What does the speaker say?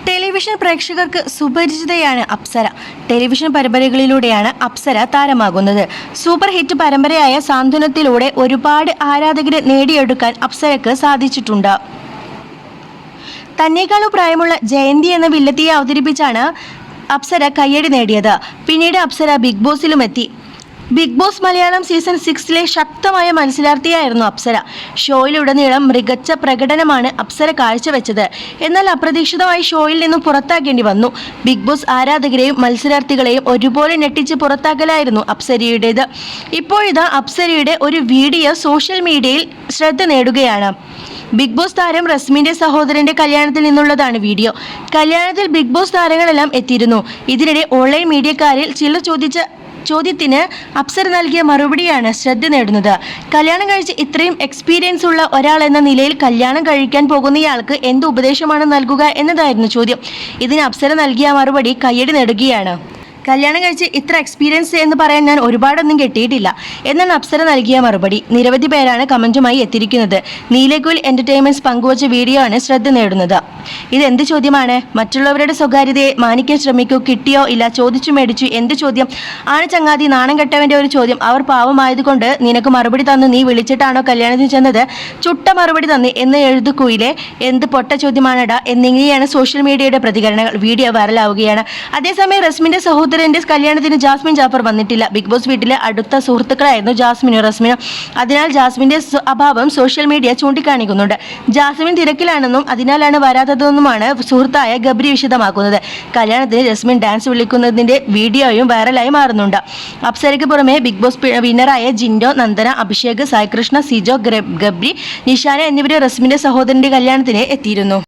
Television പ്രേക്ഷകർക്ക് സുപരിചിതയാണ് Apsara. Television പരമ്പരകളിലൂടെയാണ് അപ്സര താരമാകുന്നത്. സൂപ്പർ ഹിറ്റ് പരമ്പരയായ സാന്ത്വനത്തിലൂടെ ഒരുപാട് ആരാധകരെ നേടിയെടുക്കാൻ അപ്സരക്ക് സാധിച്ചിട്ടുണ്ട്. തന്നേക്കാളും പ്രായമുള്ള ജയന്തി എന്ന വില്ലത്തിയെ അവതരിപ്പിച്ചാണ് അപ്സര കയ്യടി നേടിയത്. പിന്നീട് അപ്സര ബിഗ് ബോസിലും എത്തി. ബിഗ് ബോസ് മലയാളം സീസൺ 6 ശക്തമായ മത്സരാർത്ഥിയായിരുന്നു അപ്സര. ഷോയിലുടനീളം മികച്ച പ്രകടനമാണ് അപ്സര കാഴ്ചവെച്ചത്. എന്നാൽ അപ്രതീക്ഷിതമായി ഷോയിൽ നിന്നും പുറത്താക്കേണ്ടി വന്നു. ബിഗ് ബോസ് ആരാധകരെയും മത്സരാർത്ഥികളെയും ഒരുപോലെ ഞെട്ടിച്ച് പുറത്താക്കലായിരുന്നു അപ്സരയുടേത്. ഇപ്പോഴിതാ അപ്സരയുടെ ഒരു വീഡിയോ സോഷ്യൽ മീഡിയയിൽ ശ്രദ്ധ നേടുകയാണ്. ബിഗ് ബോസ് താരം റസ്മിന്റെ സഹോദരന്റെ കല്യാണത്തിൽ നിന്നുള്ളതാണ് വീഡിയോ. കല്യാണത്തിൽ ബിഗ് ബോസ് താരങ്ങളെല്ലാം എത്തിയിരുന്നു. ഇതിനിടെ ഓൺലൈൻ മീഡിയക്കാരിൽ ചിലർ ചോദ്യത്തിന് അപ്സര നൽകിയ മറുപടിയാണ് ശ്രദ്ധ നേടുന്നത്. കല്യാണം കഴിച്ച് ഇത്രയും എക്സ്പീരിയൻസ് ഉള്ള ഒരാൾ എന്ന നിലയിൽ കല്യാണം കഴിക്കാൻ പോകുന്നയാൾക്ക് എന്ത് ഉപദേശമാണ് നൽകുക എന്നതായിരുന്നു ചോദ്യം. ഇതിന് അപ്സര നൽകിയ മറുപടി കയ്യടി നേടുകയാണ്. കല്യാണം കഴിച്ച് ഇത്ര എക്സ്പീരിയൻസ് എന്ന് പറയാൻ ഞാൻ ഒരുപാടൊന്നും കിട്ടിയിട്ടില്ല എന്നാണ് അപ്സര നൽകിയ മറുപടി. നിരവധി പേരാണ് കമന്റുമായി എത്തിയിരിക്കുന്നത്. നീലകുയിൽ എന്റർടൈൻമെന്റ്സ് പങ്കുവച്ച വീഡിയോ ആണ് ശ്രദ്ധ നേടുന്നത്. ഇതെന്ത് ചോദ്യമാണ്? മറ്റുള്ളവരുടെ സ്വകാര്യതയെ മാനിക്കാൻ ശ്രമിക്കൂ. കിട്ടിയോ ഇല്ല, ചോദിച്ചു മേടിച്ചു, എന്ത് ചോദ്യം ആണ് ചങ്ങാതി? നാണം കെട്ടവന്റെ ഒരു ചോദ്യം. അവർ പാവമായതുകൊണ്ട് നിനക്ക് മറുപടി തന്നു. നീ വിളിച്ചിട്ടാണോ കല്യാണത്തിന് ചെന്നത്? ചുട്ട മറുപടി തന്നി എന്ന് എഴുതുക്കുയിലെ എന്ത് പൊട്ട ചോദ്യമാണടാ എന്നിങ്ങനെയാണ് സോഷ്യൽ മീഡിയയുടെ പ്രതികരണങ്ങൾ. വീഡിയോ വൈറലാവുകയാണ്. അതേസമയം റസ്മിന്റെ സഹോദരന്റെ കല്യാണത്തിന് ജാസ്മിൻ ജാഫർ വന്നിട്ടില്ല. ബിഗ് ബോസ് വീട്ടിലെ അടുത്ത സുഹൃത്തുക്കളായിരുന്നു ജാസ്മിനും റസ്മിനും. അതിനാൽ ജാസ്മിന്റെ അഭാവം സോഷ്യൽ മീഡിയ ചൂണ്ടിക്കാണിക്കുന്നുണ്ട്. ജാസ്മിൻ തിരക്കിലാണെന്നും അതിനാലാണ് വരാത്തതെന്നുമാണ് സുഹൃത്തായ ഗബ്രി വിശദമാക്കുന്നത്. കല്യാണത്തിന് ജസ്മിൻ ഡാൻസ് വിളിക്കുന്നതിന്റെ വീഡിയോയും വൈറലായി മാറുന്നുണ്ട്. അപ്സരയ്ക്ക് പുറമെ ബിഗ് ബോസ് വിന്നറായ ജിൻഡോ, നന്ദന, അഭിഷേക്, സായികൃഷ്ണ, സിജോ, ഗബ്രി, നിഷാന എന്നിവരും റസ്മിന്റെ സഹോദരന്റെ കല്യാണത്തിന് എത്തിയിരുന്നു.